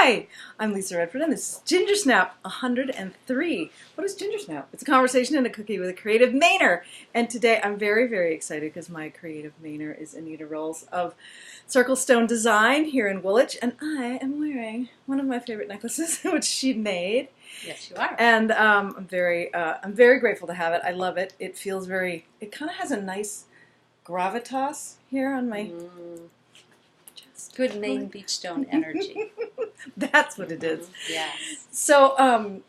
Hi, I'm Lisa Redfern, and this is Gingersnap 103. What is Gingersnap? It's a conversation and a cookie with a creative Mainer. And today I'm very, very excited because my creative Mainer is Anita Roelz of Circle Stone Design here in Woolwich, and I am wearing one of my favorite necklaces, which she made. Yes, you are. And I'm very grateful to have it. I love it. It feels very. It kind of has a nice gravitas here on my. Good Maine beach stone energy. That's what it is. Yes. So,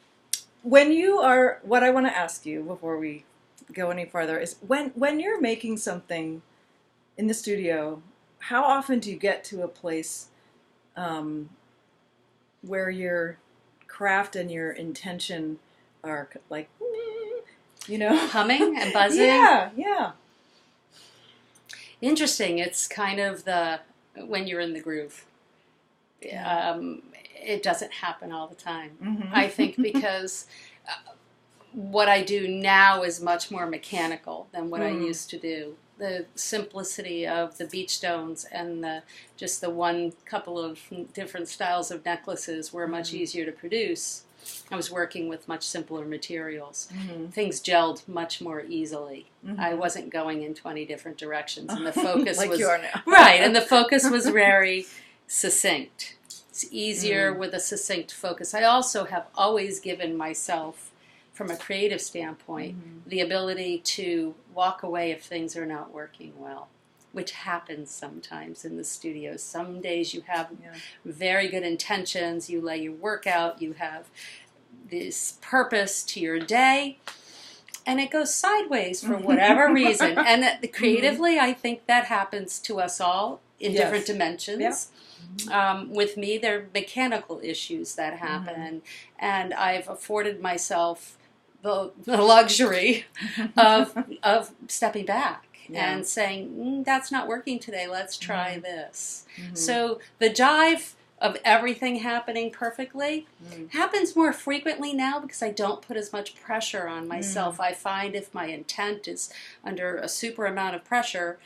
when you are, what I want to ask you before we go any farther is when you're making something in the studio, how often do you get to a place where your craft and your intention are like, you know, Humming and buzzing? Yeah. Interesting. It's kind of when you're in the groove. It doesn't happen all the time. Mm-hmm. I think because what I do now is much more mechanical than what I used to do. The simplicity of the beach stones and just the one couple of different styles of necklaces were much easier to produce. I was working with much simpler materials. Things gelled much more easily. I wasn't going in 20 different directions, and the focus like was you are now. right, and the focus was very succinct. It's easier with a succinct focus. I also have always given myself, from a creative standpoint, the ability to walk away if things are not working well, which happens sometimes in the studio. Some days you have very good intentions, you lay your work out, you have this purpose to your day, and it goes sideways for whatever reason. And creatively, I think that happens to us all in different dimensions. With me, there are mechanical issues that happen, and I've afforded myself the luxury of stepping back and saying, that's not working today, let's try this. So the jive of everything happening perfectly happens more frequently now because I don't put as much pressure on myself. I find if my intent is under a super amount of pressure,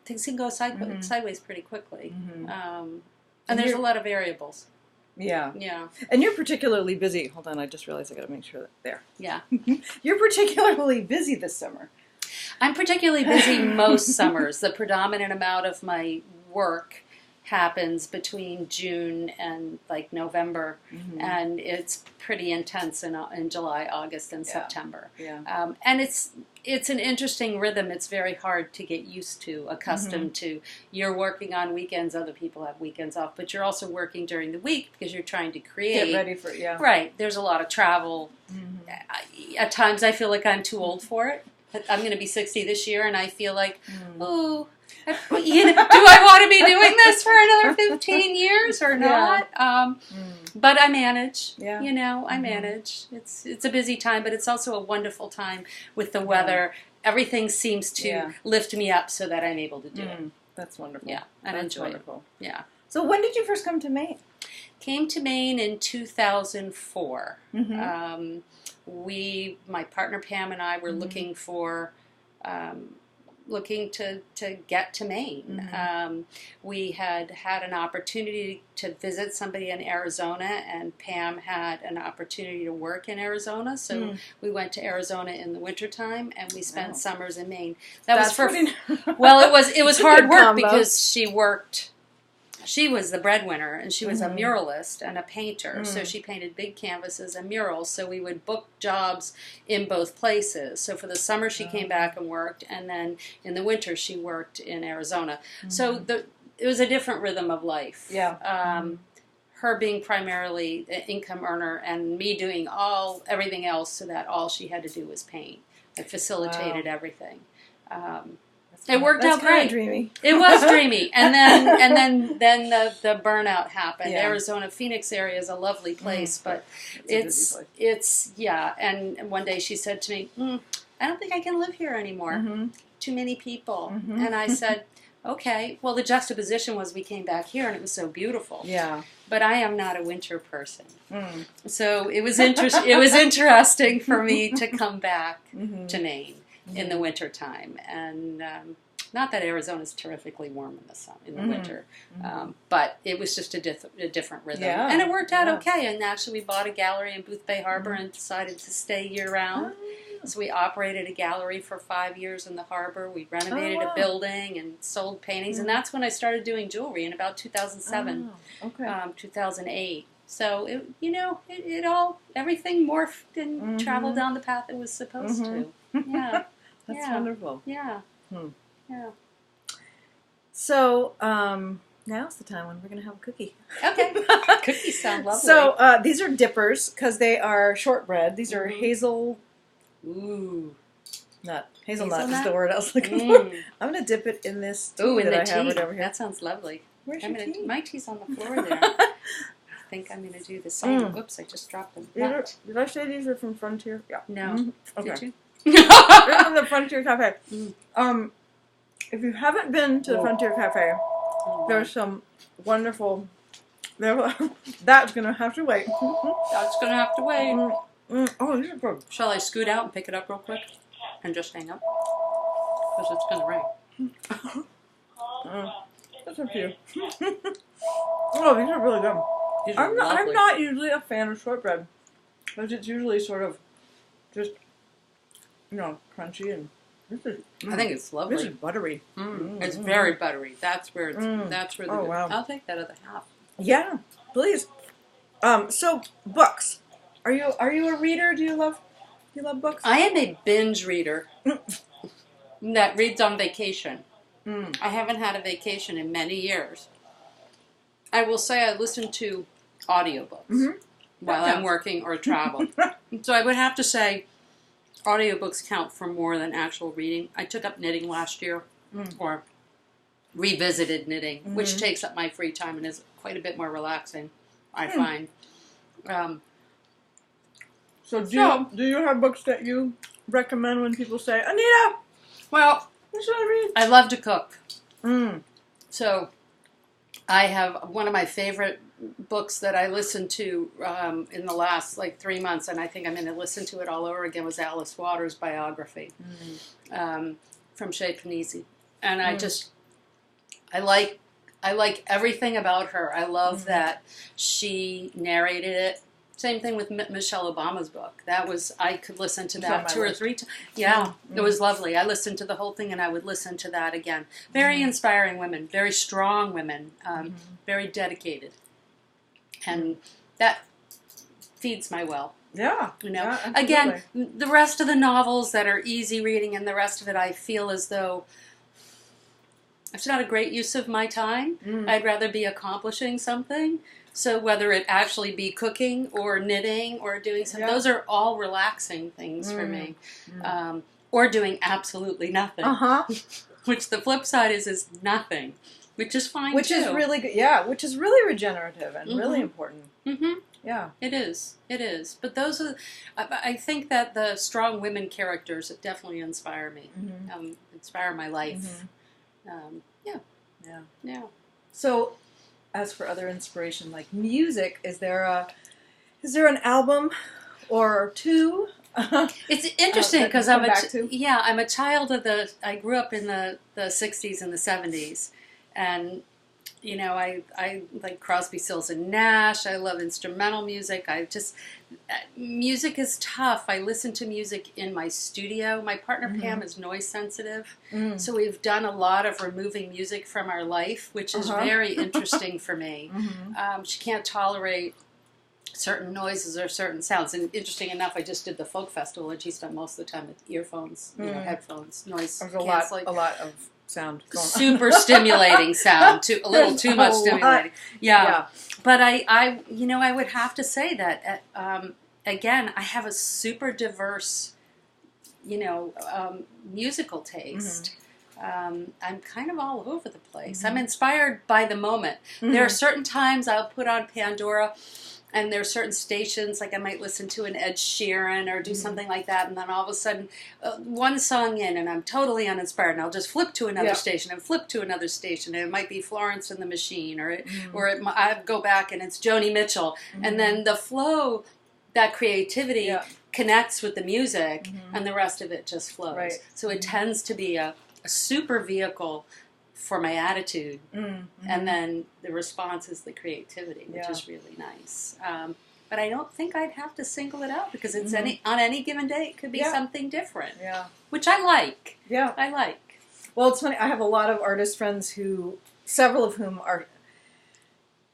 things can go sideways pretty quickly. And there's a lot of variables. Yeah. Yeah. And you're particularly busy. Hold on, I just realized I got to make sure that there. Yeah. You're particularly busy this summer. I'm particularly busy most summers. The predominant amount of my work happens between June and like November, and it's pretty intense in July, August, and September. Yeah. And it's an interesting rhythm. It's very hard to get used to, accustomed to. You're working on weekends, other people have weekends off, but you're also working during the week because you're trying to create. Get ready for it, yeah. Right. There's a lot of travel. At times I feel like I'm too old for it. I'm going to be 60 this year, and I feel like, do I want to be doing this for another 15 years or not? But I manage. Yeah. You know, I manage. It's a busy time, but it's also a wonderful time with the weather. Everything seems to lift me up so that I'm able to do it. That's wonderful. Yeah, and enjoy it. Yeah. So when did you first come to Maine? Came to Maine in 2004. My partner Pam and I were looking to get to Maine. We had an opportunity to visit somebody in Arizona, and Pam had an opportunity to work in Arizona, so we went to Arizona in the wintertime, and we spent summers in Maine. Well, it was hard work because she worked. She was the breadwinner, and she was a muralist and a painter, so she painted big canvases and murals, so we would book jobs in both places. So for the summer she came back and worked, and then in the winter she worked in Arizona. So it was a different rhythm of life. Yeah. Her being primarily an income earner and me doing everything else, so that all she had to do was paint. I facilitated everything. It worked out great. Dreamy. It was dreamy, and then the burnout happened. Yeah. Arizona, Phoenix area is a lovely place, but it's And one day she said to me, "I don't think I can live here anymore. Too many people." And I said, "Okay." Well, the juxtaposition was we came back here, and it was so beautiful. Yeah. But I am not a winter person, so it was interesting for me to come back to Maine in the wintertime, and Not that Arizona's terrifically warm in the Mm-hmm. winter, but it was just a different rhythm. Yeah. And it worked out okay. And actually we bought a gallery in Booth Bay Harbor and decided to stay year-round. So we operated a gallery for 5 years in the harbor. We renovated a building and sold paintings. And that's when I started doing jewelry in about 2007, 2008. So, everything morphed and traveled down the path it was supposed to. Yeah. That's wonderful. Yeah. Yeah. So, now's the time when we're going to have a cookie. Okay. Cookies sound lovely. So, these are dippers because they are shortbread. These are hazelnut. Hazelnut is the word I was looking for. I'm going to dip it in this tea that I have right over here. That sounds lovely. Where's your tea? My tea's on the floor there. I think I'm going to do the same. Whoops, I just dropped them. Did I say these are from Frontier? Yeah. No. Okay. Did you? They're from the Frontier Cafe. If you haven't been to the Frontier Cafe, there's some wonderful... That's going to have to wait. That's going to have to wait. Oh, these are good. Shall I scoot out and pick it up real quick? And just hang up? Because it's going to rain. That's a few. Oh, these are really good. I'm not usually a fan of shortbread, but it's usually sort of just, crunchy and this is. I think it's lovely. This is buttery. It's very buttery. That's where that's where the. Oh, wow. I'll take that other half. Yeah, please. So books. Are you a reader? Do you love books? I am a binge reader that reads on vacation. I haven't had a vacation in many years. I will say I listen to audiobooks while I'm working or travel. So I would have to say audiobooks count for more than actual reading. I took up knitting last year, or revisited knitting, which takes up my free time and is quite a bit more relaxing, I find. So do you have books that you recommend when people say, Anita, well, what should I read? I love to cook. So I have one of my favorite books that I listened to in the last 3 months, and I think I'm going to listen to it all over again, was Alice Waters' biography from Shea Panizzi. And I like everything about her. I love that she narrated it. Same thing with Michelle Obama's book. I could listen to that 2 or 3 times. Yeah, it was lovely. I listened to the whole thing and I would listen to that again. Very inspiring women, very strong women, very dedicated. And that feeds my well. Yeah. Yeah, again, the rest of the novels that are easy reading and the rest of it, I feel as though it's not a great use of my time. I'd rather be accomplishing something. So whether it actually be cooking or knitting or doing something, those are all relaxing things for me. Or doing absolutely nothing. Which the flip side is nothing, which is fine which too. Is really good. Yeah, which is really regenerative and really important. Yeah. It is. It is. But those are, I think that the strong women characters definitely inspire me, inspire my life. Yeah. So, as for other inspiration, like music, is there an album or two? It's interesting because I'm a child of I grew up in the 60s and the 70s, and I like Crosby, Stills and Nash. I love instrumental music. Music is tough. I listen to music in my studio. My partner Pam is noise sensitive, so we've done a lot of removing music from our life, which is very interesting for me. She can't tolerate certain noises or certain sounds. And interesting enough, I just did the folk festival, and she spent most of the time with earphones, headphones, noise canceling. A lot of sound going on. Super stimulating sound, a little too much stimulating. Yeah. But I would have to say that again, I have a super diverse, musical taste. I'm kind of all over the place. I'm inspired by the moment. There are certain times I'll put on Pandora, and there are certain stations, like I might listen to an Ed Sheeran or do something like that, and then all of a sudden, one song in, and I'm totally uninspired, and I'll just flip to another station and flip to another station, and it might be Florence and the Machine, or I go back and it's Joni Mitchell, and then the flow, that creativity connects with the music, and the rest of it just flows. So it tends to be a a super vehicle for my attitude, Mm-hmm. and then the response is the creativity, which is really nice. But I don't think I'd have to single it out because it's on any given day it could be something different. Yeah. Which I like. Yeah. I like. Well, it's funny. I have a lot of artist friends who, several of whom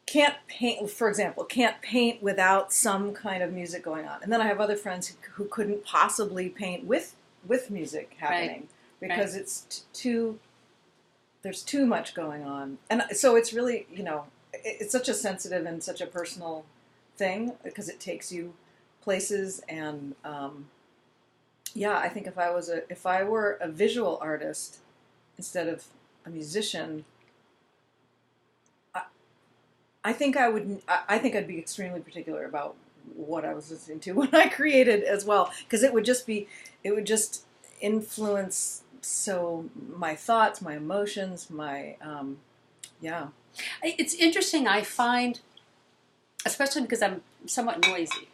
can't paint. For example, can't paint without some kind of music going on. And then I have other friends who couldn't possibly paint with music happening because it's too. There's too much going on, and so it's really, it's such a sensitive and such a personal thing because it takes you places. And I think if I were a visual artist instead of a musician, I think I'd be extremely particular about what I was listening to when I created as well, because it would just influence. So my thoughts, my emotions, It's interesting. I find, especially because I'm somewhat noisy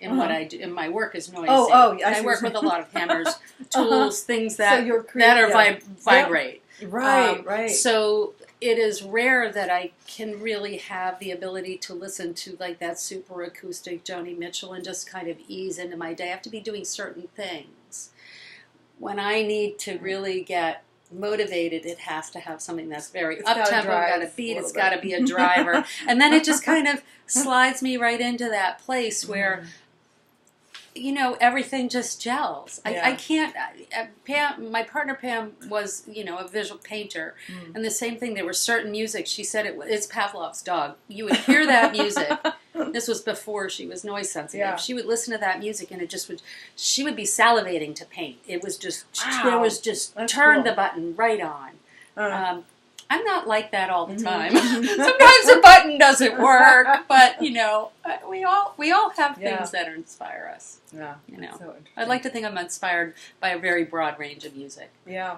in what I do, and my work is noisy. I work with a lot of hammers, tools, things that vibrate. Right. So it is rare that I can really have the ability to listen to like that super acoustic Joni Mitchell and just kind of ease into my day. I have to be doing certain things. When I need to really get motivated, it has to have something that's very up-tempo, got a beat, it's got to be a driver. And then it just kind of slides me right into that place where, everything just gels. I can't, Pam, my partner Pam was, a visual painter. And the same thing, there were certain music, she said it's Pavlov's dog. You would hear that music. This was before she was noise sensitive. Yeah. She would listen to that music and she would be salivating to paint. It was just, turn the button right on. I'm not like that all the time. Sometimes the button doesn't work, but we all have things that inspire us. Yeah. So I'd like to think I'm inspired by a very broad range of music. Yeah.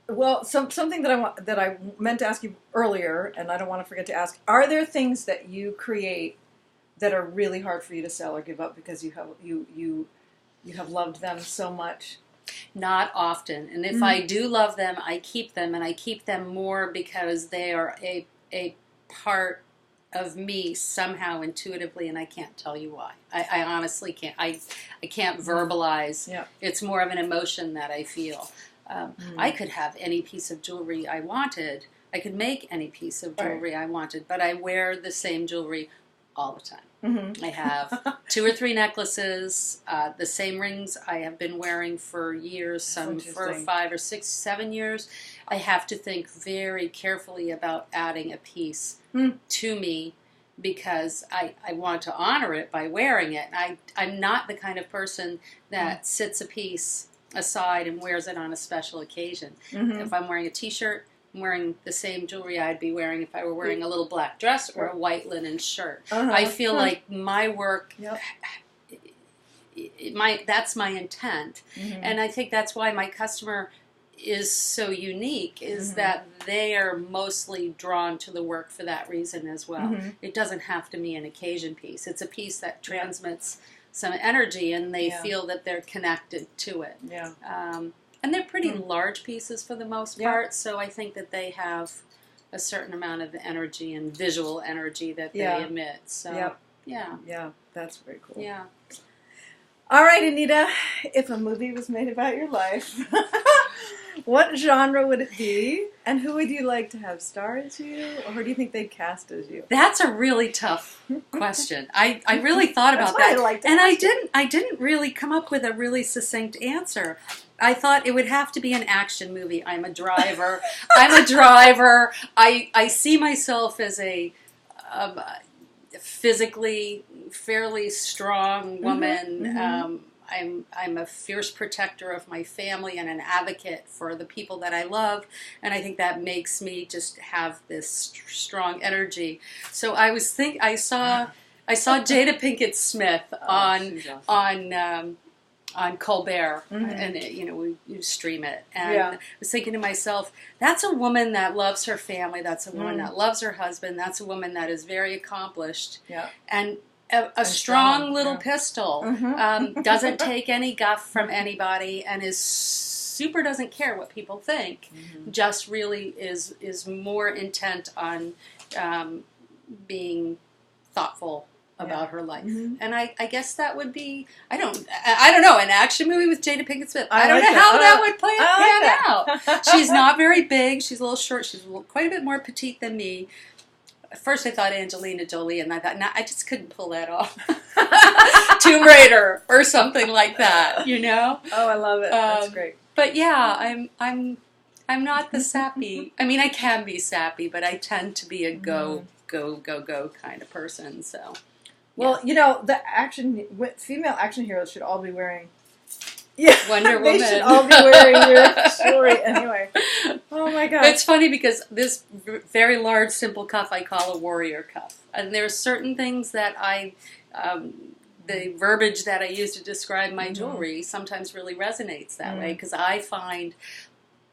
Well, something that I meant to ask you earlier, and I don't want to forget to ask: are there things that you create that are really hard for you to sell or give up because you have loved them so much? Not often, and if I do love them, I keep them, and I keep them more because they are a part of me somehow intuitively, and I can't tell you why. I honestly can't. I can't verbalize. Yeah. It's more of an emotion that I feel. I could have any piece of jewelry I wanted. I could make any piece of jewelry I wanted, but I wear the same jewelry all the time. Mm-hmm. I have 2 or 3 necklaces, the same rings I have been wearing for years, some for 5 or 6, 7 years. I have to think very carefully about adding a piece to me because I want to honor it by wearing it. I'm not the kind of person that sits a piece aside and wears it on a special occasion. If I'm wearing a t-shirt, I'm wearing the same jewelry I'd be wearing if I were wearing a little black dress or a white linen shirt. I feel like my work, that's my intent. And I think that's why my customer is so unique, is that they are mostly drawn to the work for that reason as well. It doesn't have to be an occasion piece. It's a piece that transmits some energy, and they feel that they're connected to it. Yeah. And they're pretty large pieces for the most part, so I think that they have a certain amount of energy and visual energy that they emit. So, yeah, that's very cool. Yeah. All right, Anita, if a movie was made about your life, what genre would it be, and who would you like to have star as you, or who do you think they'd cast as you? That's a really tough question. I really thought about that, and I didn't really come up with a really succinct answer. I thought it would have to be an action movie. I'm a driver. I see myself as a physically fairly strong woman. I'm a fierce protector of my family and an advocate for the people that I love, and I think that makes me just have this strong energy. So I saw Jada Pinkett Smith on Colbert, and you stream it, and I was thinking to myself, that's a woman that loves her family, that's a woman that loves her husband, that's a woman that is very accomplished, and a strong little pistol, doesn't take any guff from anybody, and is super doesn't care what people think, just really is more intent on being thoughtful about her life. And I guess that would be, I don't know, an action movie with Jada Pinkett Smith. I don't know how that would pan out. She's not very big. She's a little short. She's quite a bit more petite than me. At first I thought Angelina Jolie, and I thought, I just couldn't pull that off. Tomb Raider or something like that, you know? Oh, I love it. That's great. But yeah, I'm not the sappy. I mean, I can be sappy, but I tend to be a go kind of person. So, well, you know, the female action heroes should all be wearing. Wonder Woman. They should all be wearing your story anyway. Oh my god! It's funny because this very large, simple cuff I call a warrior cuff, and there's certain things that the verbiage that I use to describe my jewelry sometimes really resonates that way, because I find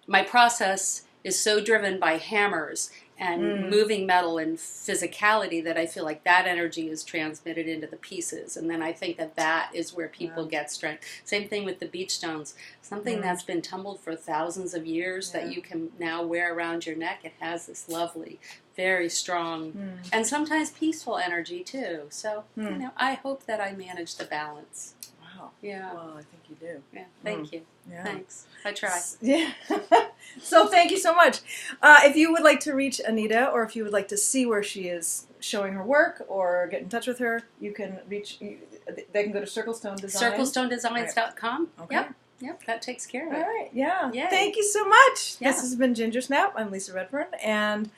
my process is so driven by hammers and moving metal and physicality that I feel like that energy is transmitted into the pieces. And then I think that is where people get strength. Same thing with the beach stones. Something that's been tumbled for thousands of years that you can now wear around your neck. It has this lovely, very strong, and sometimes peaceful energy too. So, you know, I hope that I manage the balance. Wow. Yeah. Well, I think you do. Yeah. Thank you. Yeah. Thanks. I try. Yeah. So thank you so much. If you would like to reach Anita, or if you would like to see where she is showing her work, or get in touch with her, you can reach. They can go to Circlestone Design. CirclestoneDesigns.com. Okay. Yep. That takes care of it. All right. Yeah. Yay. Thank you so much. Yeah. This has been Gingersnap. I'm Lisa Redfern, and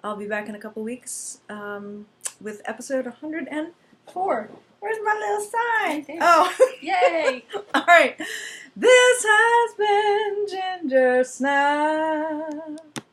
I'll be back in a couple weeks with episode 104. Where's my little sign? Right, oh. Yay. All right. This has been Gingersnap.